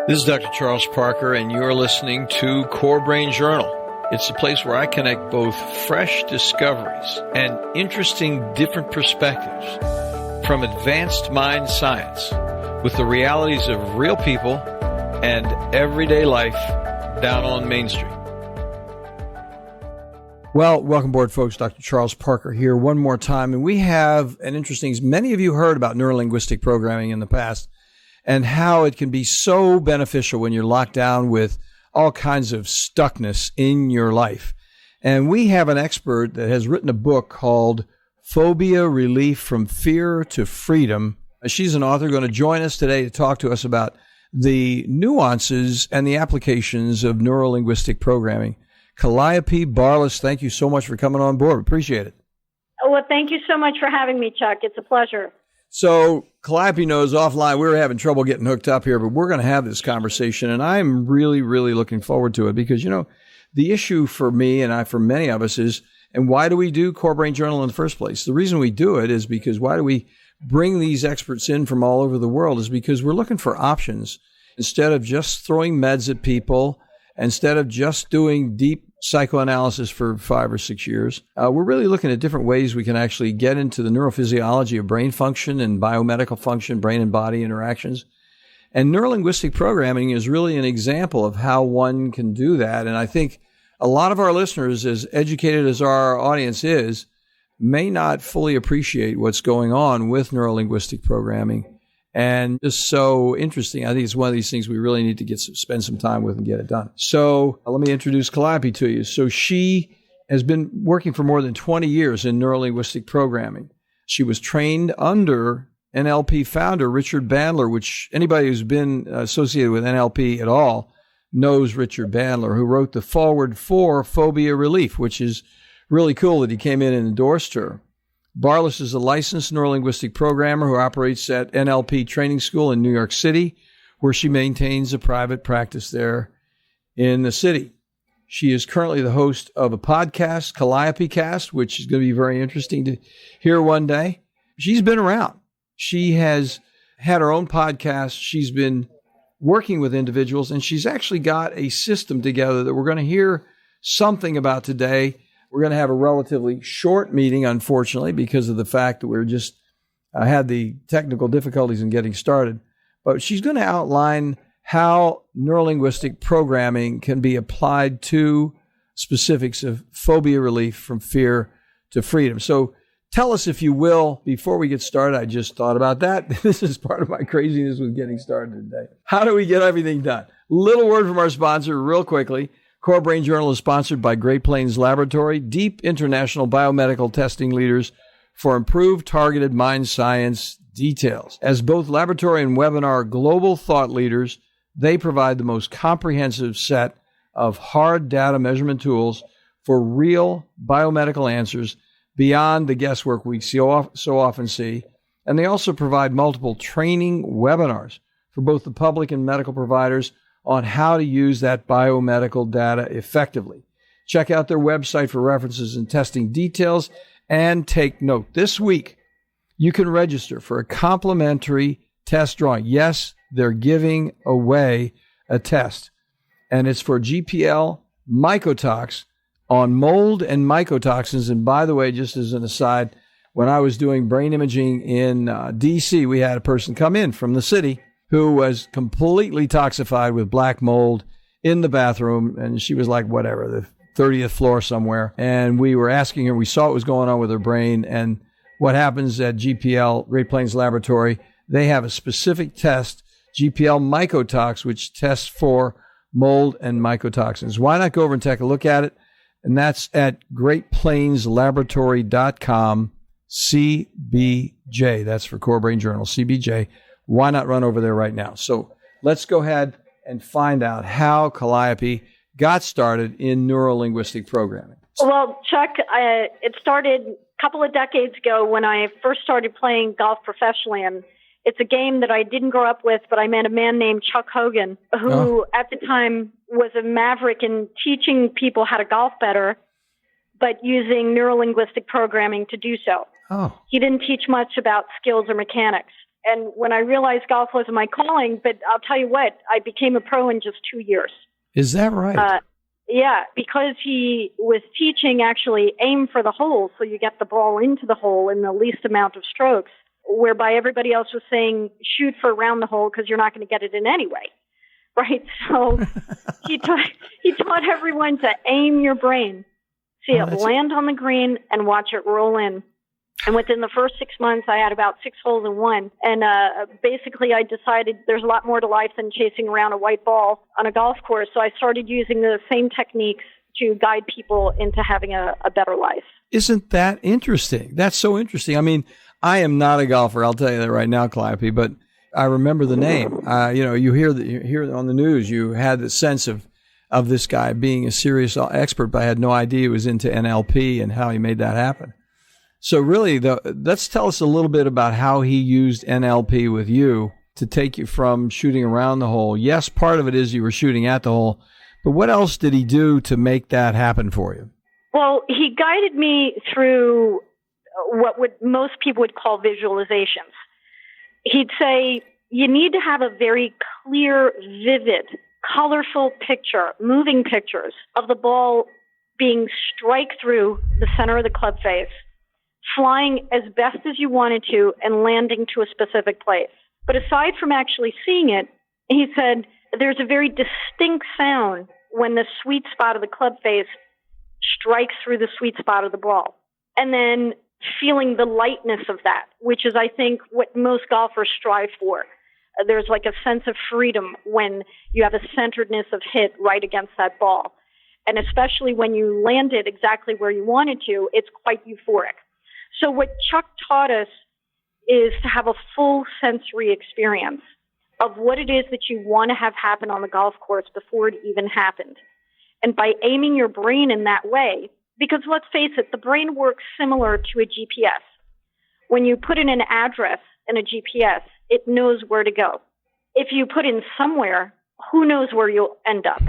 This is Dr. Charles Parker, and you're listening to CoreBrain Journal. It's a place where I connect both fresh discoveries and interesting different perspectives from advanced mind science with the realities of real people and everyday life down on Main Street. Well, welcome aboard, folks. Dr. Charles Parker here one more time. And we have an interesting, many of you heard about neuro-linguistic programming in the past and how it can be so beneficial when you're locked down with all kinds of stuckness in your life. And we have an expert that has written a book called Phobia, Relief from Fear to Freedom. She's an author going to join us today to talk to us about the nuances and the applications of neuro-linguistic programming. Calliope Barlis, thank you so much for coming on board. Appreciate it. Well, thank you so much for having me, Chuck. It's a pleasure. So Calliope knows offline we were having trouble getting hooked up here, but we're going to have this conversation, and I'm really, really looking forward to it because, you know, the issue for me and for many of us is, and why do we do CoreBrain Journal in the first place? The reason we do it is because why do we bring these experts in from all over the world is because we're looking for options. Instead of just throwing meds at people, instead of just doing deep psychoanalysis for 5 or 6 years, we're really looking at different ways we can actually get into the neurophysiology of brain function and biomedical function, brain and body interactions. And neurolinguistic programming is really an example of how one can do that. And I think a lot of our listeners, as educated as our audience is, may not fully appreciate what's going on with neurolinguistic programming. And just so interesting. I think it's one of these things we really need to spend some time with and get it done. So let me introduce Calliope to you. So she has been working for more than 20 years in neurolinguistic programming. She was trained under NLP founder Richard Bandler, which anybody who's been associated with NLP at all knows Richard Bandler, who wrote the foreword for Phobia Relief, which is really cool that he came in and endorsed her. Barlis is a licensed neurolinguistic programmer who operates at NLP Training School in New York City, where she maintains a private practice there in the city. She is currently the host of a podcast, Calliope Cast, which is going to be very interesting to hear one day. She's been around. She has had her own podcast. She's been working with individuals, and she's actually got a system together that we're going to hear something about today. We're going to have a relatively short meeting, unfortunately, because of the fact that we're just had the technical difficulties in getting started. But she's going to outline how neurolinguistic programming can be applied to specifics of phobia relief from fear to freedom. So tell us, if you will, before we get started, I just thought about that. This is part of my craziness with getting started today. How do we get everything done? Little word from our sponsor real quickly. CoreBrain Journal is sponsored by Great Plains Laboratory, deep international biomedical testing leaders for improved targeted mind science details. As both laboratory and webinar global thought leaders, they provide the most comprehensive set of hard data measurement tools for real biomedical answers beyond the guesswork we so often see. And they also provide multiple training webinars for both the public and medical providers on how to use that biomedical data effectively. Check out their website for references and testing details, and take note. This week, you can register for a complimentary test drawing. Yes, they're giving away a test, and it's for GPL mycotox on mold and mycotoxins. And by the way, just as an aside, when I was doing brain imaging in D.C., we had a person come in from the city who was completely toxified with black mold in the bathroom. And she was like, whatever, the 30th floor somewhere. And we were asking her, we saw what was going on with her brain. And what happens at GPL, Great Plains Laboratory, they have a specific test, GPL mycotox, which tests for mold and mycotoxins. Why not go over and take a look at it? And that's at greatplainslaboratory.com, CBJ. That's for CoreBrain Journal, CBJ. Why not run over there right now? So let's go ahead and find out how Calliope got started in neurolinguistic programming. Well, Chuck, it started a couple of decades ago when I first started playing golf professionally. And it's a game that I didn't grow up with, but I met a man named Chuck Hogan, who at the time was a maverick in teaching people how to golf better, but using neurolinguistic programming to do so. He didn't teach much about skills or mechanics. And when I realized golf wasn't my calling, but I'll tell you what, I became a pro in just 2 years. Is that right? Yeah, because he was teaching actually aim for the hole, so you get the ball into the hole in the least amount of strokes, whereby everybody else was saying shoot for around the hole because you're not going to get it in anyway, right? So he taught everyone to aim your brain, see it land on the green, and watch it roll in. And within the first 6 months, I had about 6 holes in one. And basically, I decided there's a lot more to life than chasing around a white ball on a golf course. So I started using the same techniques to guide people into having a better life. Isn't that interesting? That's so interesting. I mean, I am not a golfer. I'll tell you that right now, Clappy, but I remember the name. You hear on the news, you had the sense of this guy being a serious expert, but I had no idea he was into NLP and how he made that happen. So really, let's tell us a little bit about how he used NLP with you to take you from shooting around the hole. Yes, part of it is you were shooting at the hole, but what else did he do to make that happen for you? Well, he guided me through what most people would call visualizations. He'd say, you need to have a very clear, vivid, colorful picture, moving pictures of the ball being strike through the center of the club face, flying as best as you wanted to, and landing to a specific place. But aside from actually seeing it, he said there's a very distinct sound when the sweet spot of the club face strikes through the sweet spot of the ball. And then feeling the lightness of that, which is, I think, what most golfers strive for. There's like a sense of freedom when you have a centeredness of hit right against that ball. And especially when you land it exactly where you wanted to, it's quite euphoric. So what Chuck taught us is to have a full sensory experience of what it is that you want to have happen on the golf course before it even happened. And by aiming your brain in that way, because let's face it, the brain works similar to a GPS. When you put in an address in a GPS, it knows where to go. If you put in somewhere, who knows where you'll end up,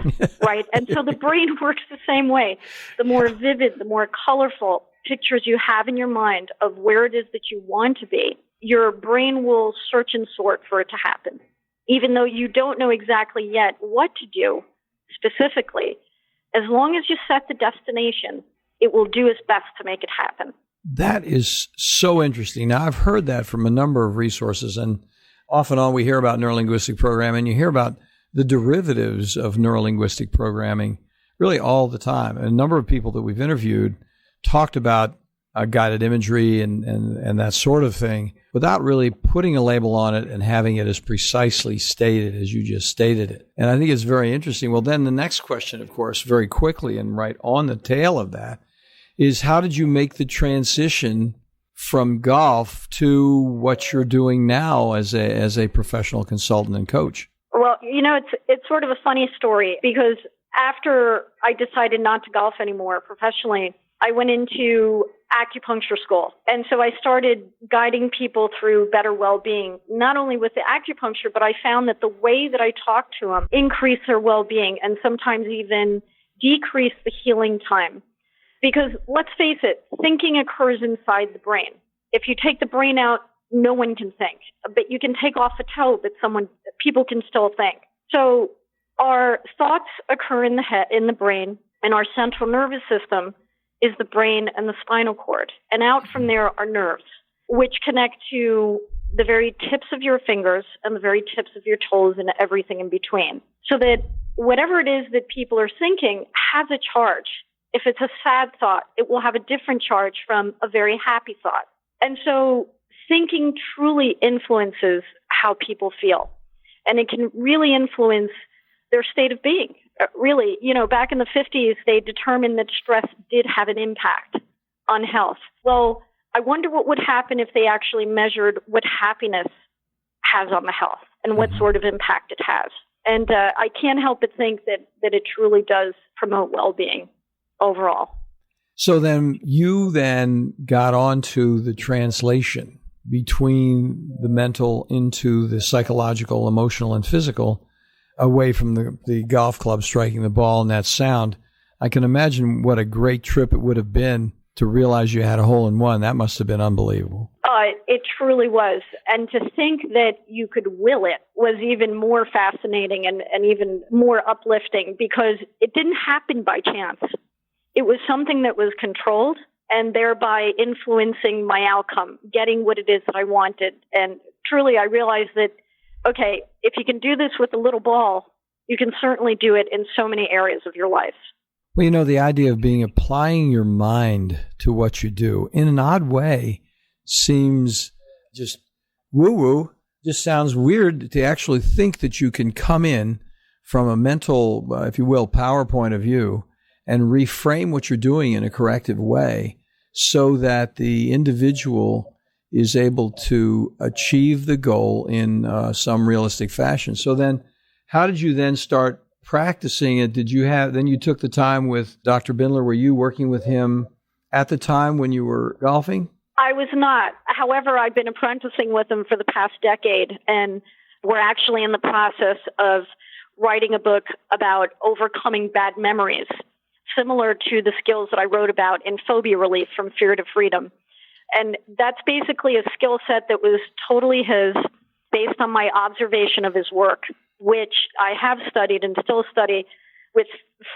right? And so the brain works the same way. The more vivid, the more colorful pictures you have in your mind of where it is that you want to be, your brain will search and sort for it to happen. Even though you don't know exactly yet what to do specifically, as long as you set the destination, it will do its best to make it happen. That is so interesting. Now, I've heard that from a number of resources, and off and on we hear about neuro-linguistic programming. You hear about the derivatives of neuro-linguistic programming really all the time. And a number of people that we've interviewed talked about guided imagery and that sort of thing without really putting a label on it and having it as precisely stated as you just stated it. And I think it's very interesting. Well, then the next question, of course, very quickly and right on the tail of that is, how did you make the transition from golf to what you're doing now as a professional consultant and coach? Well, it's sort of a funny story, because after I decided not to golf anymore professionally, I went into acupuncture school. And so I started guiding people through better well-being, not only with the acupuncture, but I found that the way that I talked to them increased their well-being and sometimes even decreased the healing time. Because let's face it, thinking occurs inside the brain. If you take the brain out, no one can think. But you can take off a toe, but people can still think. So our thoughts occur in the head, in the brain, and our central nervous system is the brain and the spinal cord. And out from there are nerves, which connect to the very tips of your fingers and the very tips of your toes and everything in between. So that whatever it is that people are thinking has a charge. If it's a sad thought, it will have a different charge from a very happy thought. And so thinking truly influences how people feel. And it can really influence their state of being. Really, back in the 50s, they determined that stress did have an impact on health. Well, I wonder what would happen if they actually measured what happiness has on the health and what sort of impact it has. And I can't help but think that it truly does promote well-being overall. So then you got onto the translation between the mental into the psychological, emotional, and physical, away from the golf club striking the ball and that sound. I can imagine what a great trip it would have been to realize you had a hole-in-one. That must have been unbelievable. It truly was. And to think that you could will it was even more fascinating and even more uplifting, because it didn't happen by chance. It was something that was controlled and thereby influencing my outcome, getting what it is that I wanted. And truly, I realized that, okay, if you can do this with a little ball, you can certainly do it in so many areas of your life. Well, you know, the idea of applying your mind to what you do in an odd way seems just woo-woo. Just sounds weird to actually think that you can come in from a mental, if you will, power point of view and reframe what you're doing in a corrective way so that the individual is able to achieve the goal in some realistic fashion. So then, how did you then start practicing it? Then you took the time with Dr. Bandler. Were you working with him at the time when you were golfing? I was not. However, I've been apprenticing with him for the past decade, and we're actually in the process of writing a book about overcoming bad memories, similar to the skills that I wrote about in Phobia Relief from Fear to Freedom. And that's basically a skill set that was totally his, based on my observation of his work, which I have studied and still study, with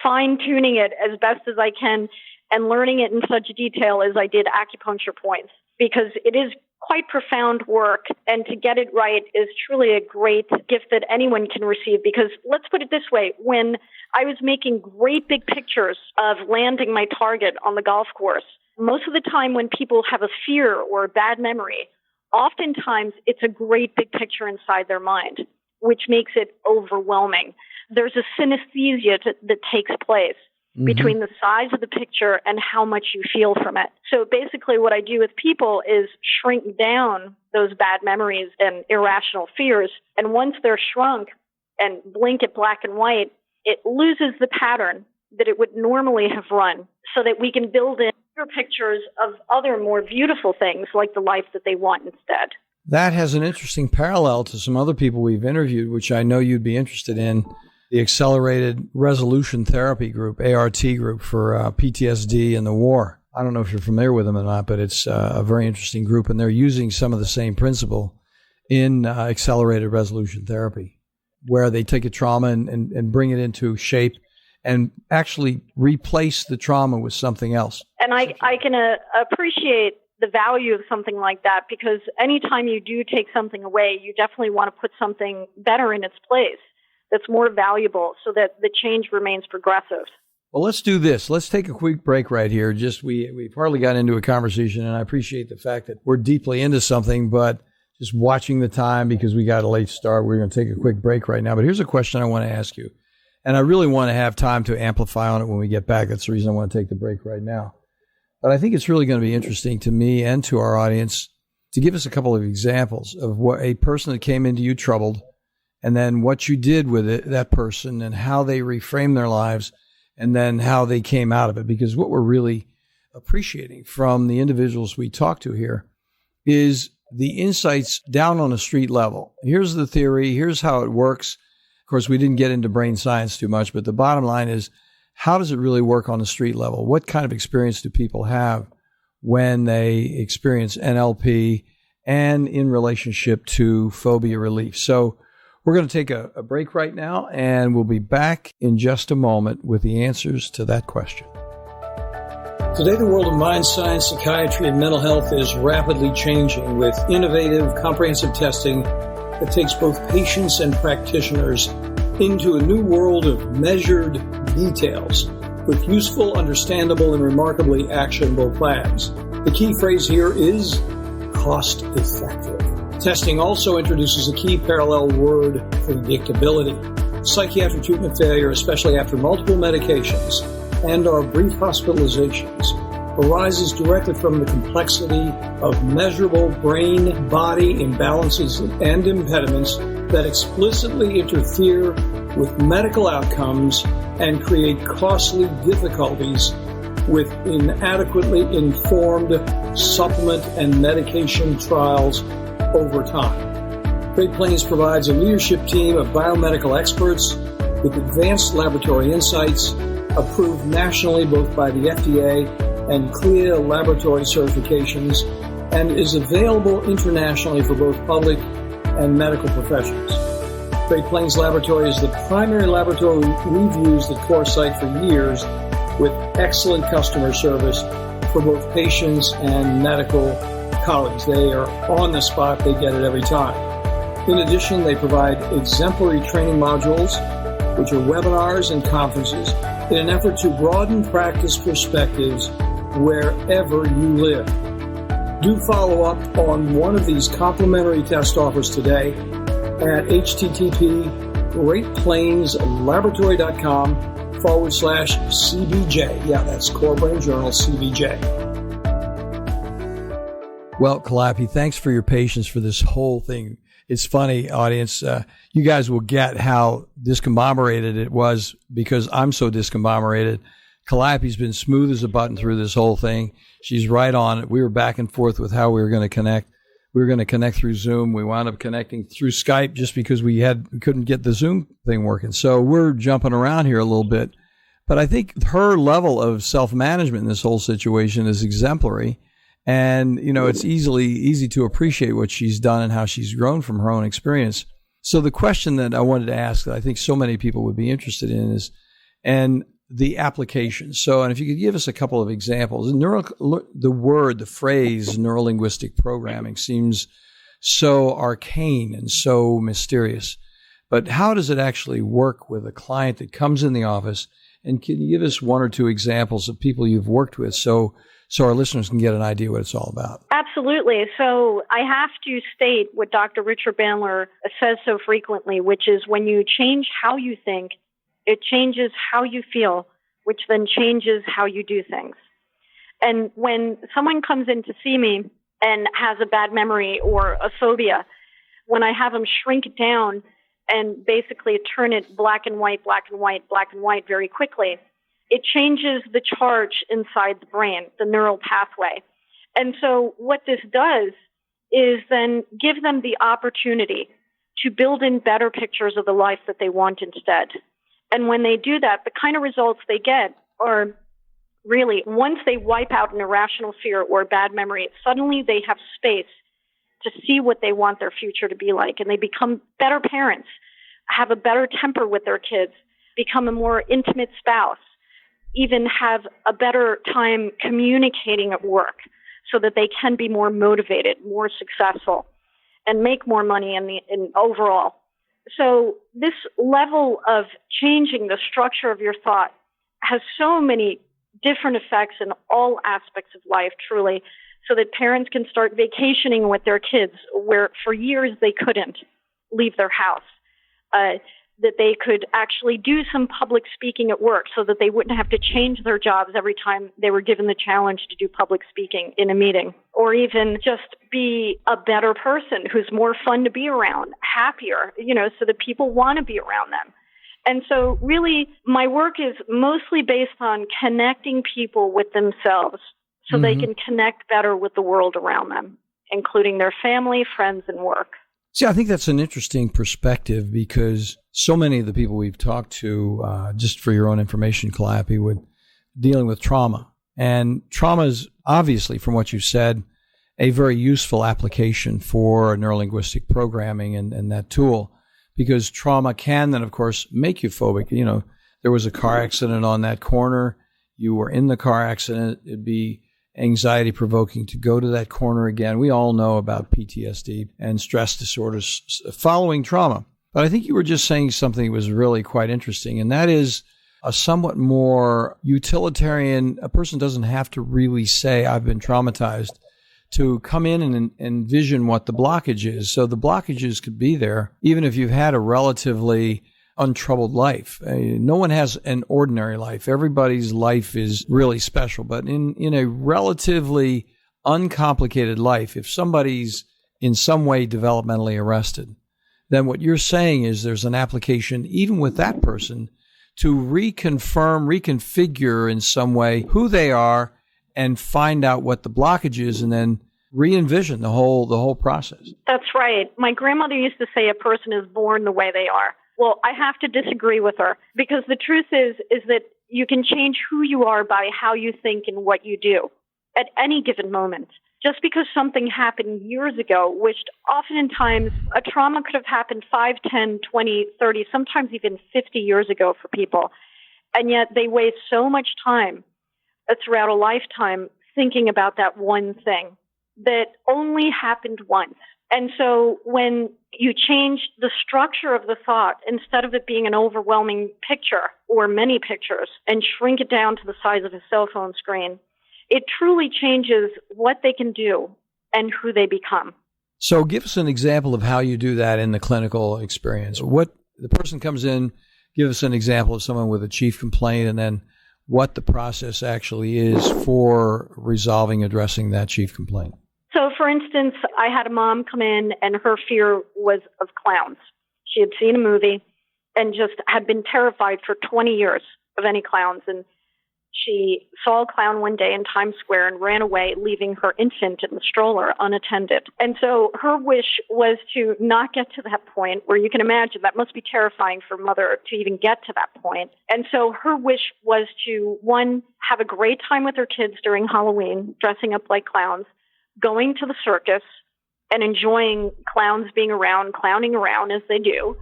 fine-tuning it as best as I can and learning it in such detail as I did acupuncture points, because it is quite profound work, and to get it right is truly a great gift that anyone can receive. Because let's put it this way, when I was making great big pictures of landing my target on the golf course, most of the time when people have a fear or a bad memory, oftentimes it's a great big picture inside their mind, which makes it overwhelming. There's a synesthesia that takes place between the size of the picture and how much you feel from it. So basically what I do with people is shrink down those bad memories and irrational fears. And once they're shrunk and blink at black and white, it loses the pattern that it would normally have run, so that we can build in pictures of other more beautiful things like the life that they want instead. That has an interesting parallel to some other people we've interviewed, which I know you'd be interested in. The Accelerated Resolution Therapy Group, ART group for PTSD and the war. I don't know if you're familiar with them or not, but it's a very interesting group, and they're using some of the same principle in accelerated resolution therapy, where they take a trauma and bring it into shape and actually replace the trauma with something else. And I can appreciate the value of something like that, because anytime you do take something away, you definitely want to put something better in its place that's more valuable, so that the change remains progressive. Well, let's do this. Let's take a quick break right here. We've hardly got into a conversation, and I appreciate the fact that we're deeply into something, but just watching the time because we got a late start, we're going to take a quick break right now. But here's a question I want to ask you, and I really want to have time to amplify on it when we get back. That's the reason I want to take the break right now. But I think it's really going to be interesting to me and to our audience to give us a couple of examples of what a person that came into you troubled, and then what you did with it, that person, and how they reframed their lives, and then how they came out of it. Because what we're really appreciating from the individuals we talk to here is the insights down on a street level. Here's the theory. Here's how it works. Of course, we didn't get into brain science too much, but the bottom line is, how does it really work on the street level? What kind of experience do people have when they experience NLP and in relationship to phobia relief? So we're going to take a break right now, and we'll be back in just a moment with the answers to that question. Today, the world of mind science, psychiatry, and mental health is rapidly changing with innovative, comprehensive testing that takes both patients and practitioners into a new world of measured details with useful, understandable, and remarkably actionable plans. The key phrase here is cost-effective. Testing also introduces a key parallel word, predictability. Psychiatric treatment failure, especially after multiple medications and or brief hospitalizations, arises directly from the complexity of measurable brain-body imbalances and impediments that explicitly interfere with medical outcomes and create costly difficulties with inadequately informed supplement and medication trials over time. Great Plains provides a leadership team of biomedical experts with advanced laboratory insights, approved nationally both by the FDA and CLIA laboratory certifications, and is available internationally for both public and medical professions. Great Plains Laboratory is the primary laboratory we've used at CoreSight for years, with excellent customer service for both patients and medical colleagues. They are on the spot. They get it every time. In addition, they provide exemplary training modules, which are webinars and conferences, in an effort to broaden practice perspectives wherever you live. Do follow up on one of these complimentary test offers today at http://greatplainslaboratory.com/CBJ. Yeah, that's CoreBrain Journal CBJ. Well, Calliope, thanks for your patience for this whole thing. It's funny, audience. You guys will get how discombobulated it was because I'm so discombobulated. Calliope's been smooth as a button through this whole thing. She's right on it. We were back and forth with how we were going to connect. We were going to connect through Zoom. We wound up connecting through Skype just because we couldn't get the Zoom thing working. So we're jumping around here a little bit. But I think her level of self-management in this whole situation is exemplary. And, it's easy to appreciate what she's done and how she's grown from her own experience. So the question that I wanted to ask that I think so many people would be interested in is, and the application. So, and if you could give us a couple of examples. The phrase neuro-linguistic programming seems so arcane and so mysterious. But how does it actually work with a client that comes in the office? And can you give us one or two examples of people you've worked with so our listeners can get an idea what it's all about? Absolutely. So I have to state what Dr. Richard Bandler says so frequently, which is when you change how you think, it changes how you feel, which then changes how you do things. And when someone comes in to see me and has a bad memory or a phobia, when I have them shrink it down and basically turn it black and white very quickly, it changes the charge inside the brain, the neural pathway. And so what this does is then give them the opportunity to build in better pictures of the life that they want instead. And when they do that, the kind of results they get are really, once they wipe out an irrational fear or a bad memory, suddenly they have space to see what they want their future to be like. And they become better parents, have a better temper with their kids, become a more intimate spouse, even have a better time communicating at work so that they can be more motivated, more successful, and make more money in overall. So this level of changing the structure of your thought has so many different effects in all aspects of life, truly, so that parents can start vacationing with their kids where for years they couldn't leave their house, that they could actually do some public speaking at work so that they wouldn't have to change their jobs every time they were given the challenge to do public speaking in a meeting, or even just be a better person who's more fun to be around, happier, so that people want to be around them. And so really my work is mostly based on connecting people with themselves so they can connect better with the world around them, including their family, friends, and work. See, I think that's an interesting perspective because so many of the people we've talked to, just for your own information, Calliope, with dealing with trauma. And trauma is obviously, from what you said, a very useful application for neurolinguistic programming and that tool, because trauma can then, of course, make you phobic. There was a car accident on that corner. You were in the car accident. It'd be anxiety provoking to go to that corner again. We all know about PTSD and stress disorders following trauma. But I think you were just saying something that was really quite interesting, and that is a somewhat more utilitarian. A person doesn't have to really say, I've been traumatized, to come in and envision what the blockage is. So the blockages could be there, even if you've had a relatively untroubled life. No one has an ordinary life. Everybody's life is really special. But in a relatively uncomplicated life, if somebody's in some way developmentally arrested, then what you're saying is there's an application, even with that person, to reconfigure in some way who they are and find out what the blockage is and then re-envision the whole process. That's right. My grandmother used to say a person is born the way they are. Well, I have to disagree with her, because the truth is that you can change who you are by how you think and what you do at any given moment. Just because something happened years ago, which oftentimes a trauma could have happened 5, 10, 20, 30, sometimes even 50 years ago for people. And yet they waste so much time throughout a lifetime thinking about that one thing that only happened once. And so when you change the structure of the thought, instead of it being an overwhelming picture or many pictures, and shrink it down to the size of a cell phone screen, it truly changes what they can do and who they become. So give us an example of how you do that in the clinical experience. What the person comes in, give us an example of someone with a chief complaint, and then what the process actually is for resolving, addressing that chief complaint. So, for instance, I had a mom come in and her fear was of clowns. She had seen a movie and just had been terrified for 20 years of any clowns. And she saw a clown one day in Times Square and ran away, leaving her infant in the stroller unattended. And so her wish was to not get to that point, where you can imagine that must be terrifying for a mother to even get to that point. And so her wish was to, one, have a great time with her kids during Halloween, dressing up like clowns, going to the circus and enjoying clowns being around, clowning around as they do,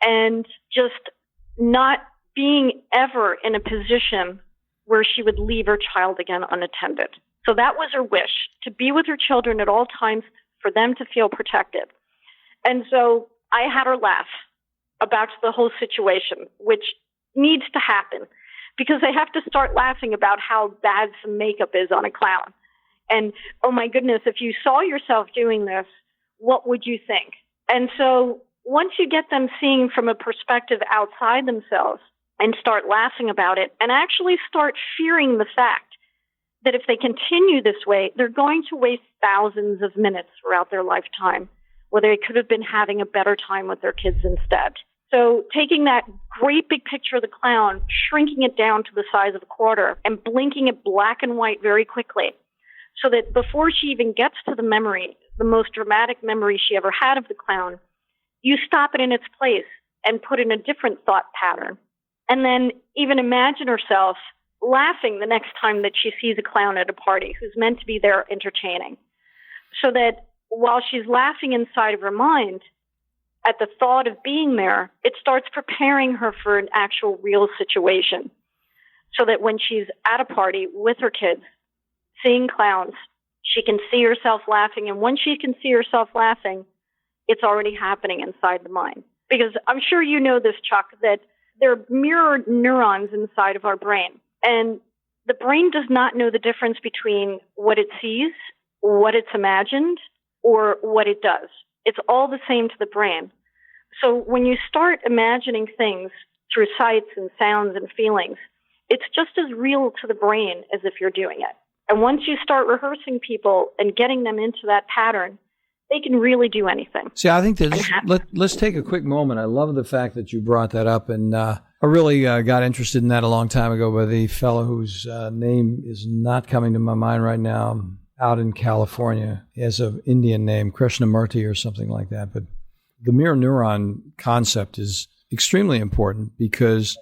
and just not being ever in a position where she would leave her child again unattended. So that was her wish, to be with her children at all times, for them to feel protected. And so I had her laugh about the whole situation, which needs to happen, because I have to start laughing about how bad some makeup is on a clown. And, oh my goodness, if you saw yourself doing this, what would you think? And so once you get them seeing from a perspective outside themselves and start laughing about it, and actually start fearing the fact that if they continue this way, they're going to waste thousands of minutes throughout their lifetime, where they could have been having a better time with their kids instead. So taking that great big picture of the clown, shrinking it down to the size of a quarter, and blinking it black and white very quickly, so that before she even gets to the memory, the most dramatic memory she ever had of the clown, you stop it in its place and put in a different thought pattern. And then even imagine herself laughing the next time that she sees a clown at a party who's meant to be there entertaining. So that while she's laughing inside of her mind at the thought of being there, it starts preparing her for an actual real situation. So that when she's at a party with her kids, seeing clowns, she can see herself laughing. And when she can see herself laughing, it's already happening inside the mind. Because I'm sure you know this, Chuck, that there are mirror neurons inside of our brain. And the brain does not know the difference between what it sees, what it's imagined, or what it does. It's all the same to the brain. So when you start imagining things through sights and sounds and feelings, it's just as real to the brain as if you're doing it. And once you start rehearsing people and getting them into that pattern, they can really do anything. See, I think that let's take a quick moment. I love the fact that you brought that up. And I really got interested in that a long time ago by the fellow whose name is not coming to my mind right now, out in California. He has an Indian name, Krishnamurti or something like that. But the mirror neuron concept is extremely important, because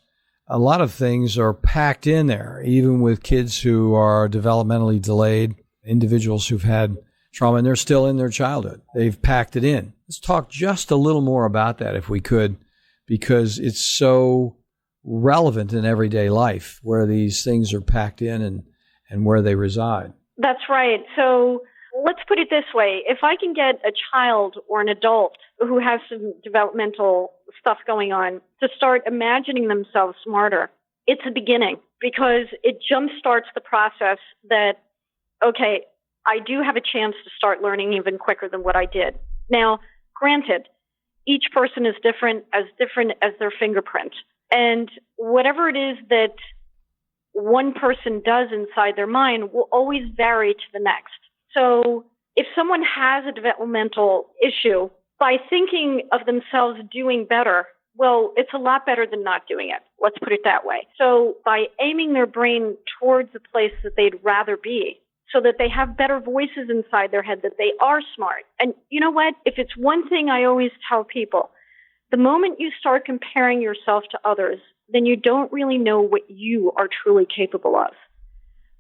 a lot of things are packed in there, even with kids who are developmentally delayed, individuals who've had trauma and they're still in their childhood. They've packed it in. Let's talk just a little more about that if we could, because it's so relevant in everyday life, where these things are packed in and where they reside. That's right. So let's put it this way. If I can get a child or an adult who has some developmental stuff going on to start imagining themselves smarter, it's a beginning, because it jumpstarts the process that, okay, I do have a chance to start learning even quicker than what I did. Now, granted, each person is different as their fingerprint. And whatever it is that one person does inside their mind will always vary to the next. So if someone has a developmental issue, by thinking of themselves doing better, well, it's a lot better than not doing it. Let's put it that way. So by aiming their brain towards the place that they'd rather be, so that they have better voices inside their head, that they are smart. And you know what? If it's one thing I always tell people, The moment you start comparing yourself to others, then you don't really know what you are truly capable of.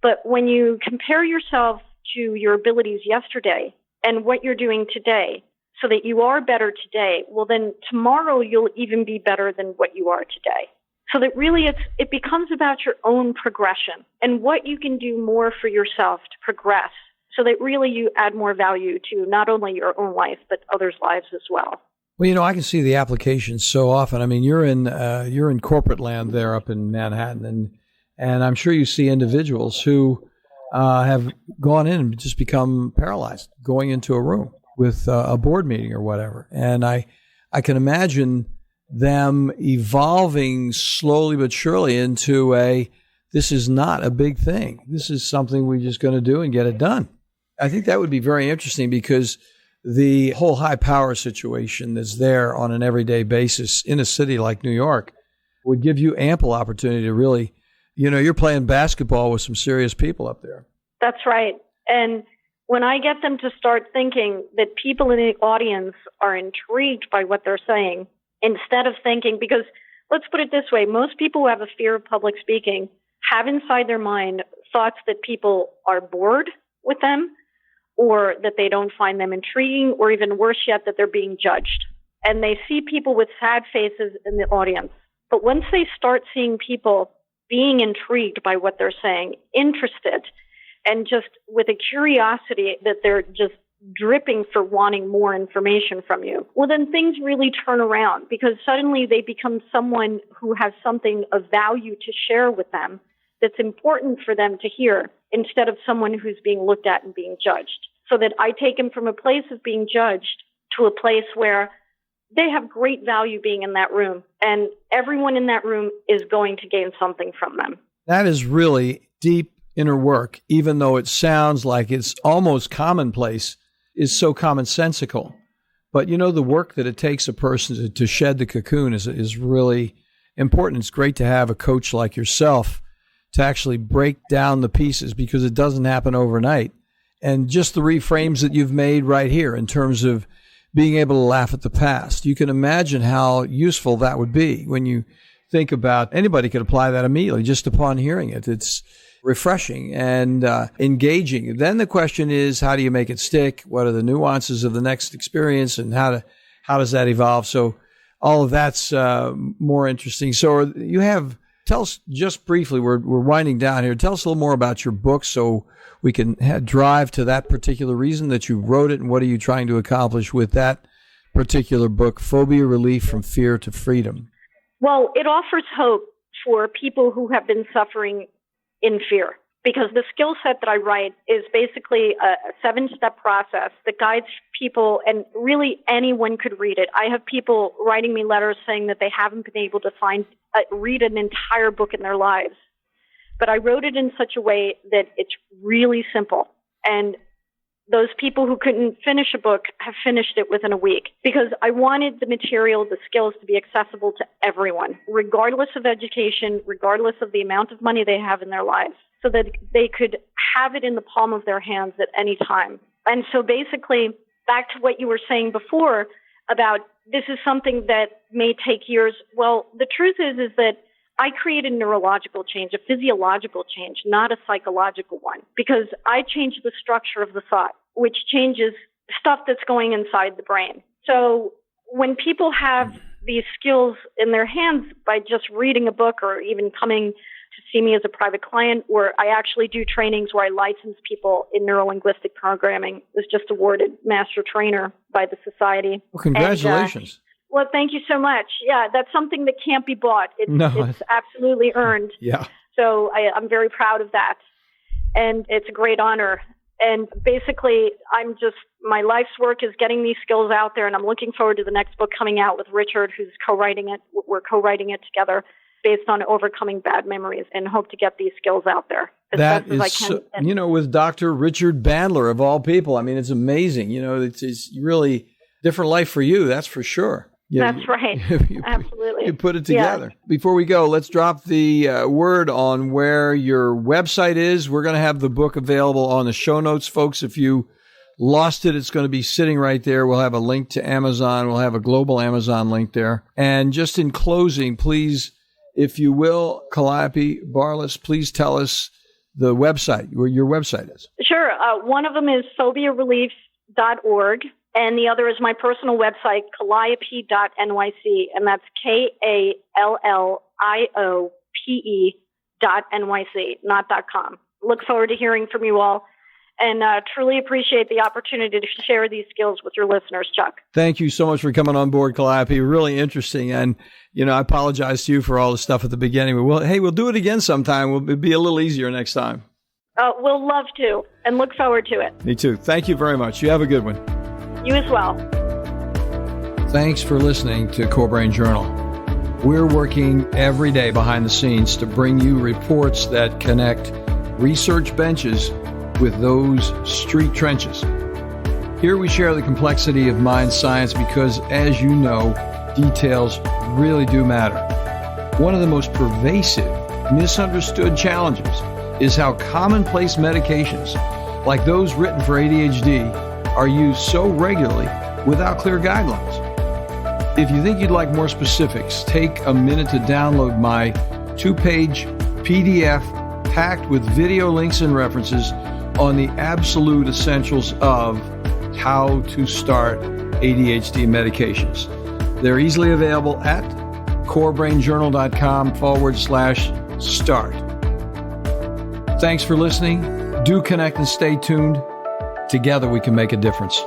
But when you compare yourself to your abilities yesterday and what you're doing today so that you are better today, well, then tomorrow you'll even be better than what you are today. So that really it becomes about your own progression and what you can do more for yourself to progress so that really you add more value to not only your own life, but others' lives as well. Well, I can see the application so often. I mean, you're in corporate land there up in Manhattan, and I'm sure you see individuals who have gone in and just become paralyzed going into a room with a board meeting or whatever. And I can imagine them evolving slowly but surely into this is not a big thing. This is something we're just going to do and get it done. I think that would be very interesting because the whole high power situation that's there on an everyday basis in a city like New York would give you ample opportunity to really, you're playing basketball with some serious people up there. That's right. And when I get them to start thinking that people in the audience are intrigued by what they're saying, instead of thinking, because let's put it this way, most people who have a fear of public speaking have inside their mind thoughts that people are bored with them, or that they don't find them intriguing, or even worse yet, that they're being judged. And they see people with sad faces in the audience. But once they start seeing people being intrigued by what they're saying, interested, and just with a curiosity that they're just dripping for wanting more information from you, well, then things really turn around because suddenly they become someone who has something of value to share with them that's important for them to hear instead of someone who's being looked at and being judged. So that I take them from a place of being judged to a place where they have great value being in that room, and everyone in that room is going to gain something from them. That is really deep inner work, even though it sounds like it's almost commonplace, is so commonsensical. But the work that it takes a person to shed the cocoon is really important. It's great to have a coach like yourself to actually break down the pieces because it doesn't happen overnight. And just the reframes that you've made right here in terms of being able to laugh at the past, you can imagine how useful that would be when you think about anybody could apply that immediately just upon hearing it. It's refreshing and engaging. Then the question is, how do you make it stick? What are the nuances of the next experience and how does that evolve? So all of that's more interesting. So tell us just briefly, we're winding down here. Tell us a little more about your book so we can drive to that particular reason that you wrote it and what are you trying to accomplish with that particular book, Phobia, Relief from Fear to Freedom. Well, it offers hope for people who have been suffering in fear because the skill set that I write is basically a 7-step process that guides people, and really anyone could read it. I have people writing me letters saying that they haven't been able to read an entire book in their lives. But I wrote it in such a way that it's really simple. And those people who couldn't finish a book have finished it within a week because I wanted the material, the skills to be accessible to everyone, regardless of education, regardless of the amount of money they have in their lives, so that they could have it in the palm of their hands at any time. And so basically, back to what you were saying before about this is something that may take years. Well, the truth is that I created neurological change, a physiological change, not a psychological one, because I changed the structure of the thought, which changes stuff that's going inside the brain. So when people have these skills in their hands by just reading a book or even coming to see me as a private client, or I actually do trainings where I license people in neuro-linguistic programming, was just awarded master trainer by the society. Well, congratulations. Well, thank you so much. Yeah, that's something that can't be bought. It's absolutely earned. Yeah. So I'm very proud of that. And it's a great honor. And basically, my life's work is getting these skills out there, and I'm looking forward to the next book coming out with Richard, who's co-writing it. We're co-writing it together based on overcoming bad memories, and hope to get these skills out there as best as I can. With Dr. Richard Bandler, of all people. I mean, it's amazing. It's really different life for you, that's for sure. Yeah, that's right. Absolutely. You put it together. Yeah. Before we go, let's drop the word on where your website is. We're going to have the book available on the show notes, folks. If you lost it, it's going to be sitting right there. We'll have a link to Amazon. We'll have a global Amazon link there. And just in closing, please, if you will, Calliope, Barlis, please tell us the website, where your website is. Sure. One of them is phobiarelief.org, and the other is my personal website, calliope.nyc, and that's KALLIOPE.NYC, not .com. Look forward to hearing from you all, and truly appreciate the opportunity to share these skills with your listeners, Chuck. Thank you so much for coming on board, Calliope. Really interesting. And, I apologize to you for all the stuff at the beginning. We'll do it again sometime. It'll be a little easier next time. We'll love to, and look forward to it. Me too. Thank you very much. You have a good one. You as well. Thanks for listening to CoreBrain Journal. We're working every day behind the scenes to bring you reports that connect research benches with those street trenches. Here we share the complexity of mind science because, as you know, details really do matter. One of the most pervasive, misunderstood challenges is how commonplace medications, like those written for ADHD, are used so regularly without clear guidelines. If you think you'd like more specifics, take a minute to download my 2-page PDF packed with video links and references on the absolute essentials of how to start ADHD medications. They're easily available at CoreBrainJournal.com/start. Thanks for listening. Do connect and stay tuned. Together we can make a difference.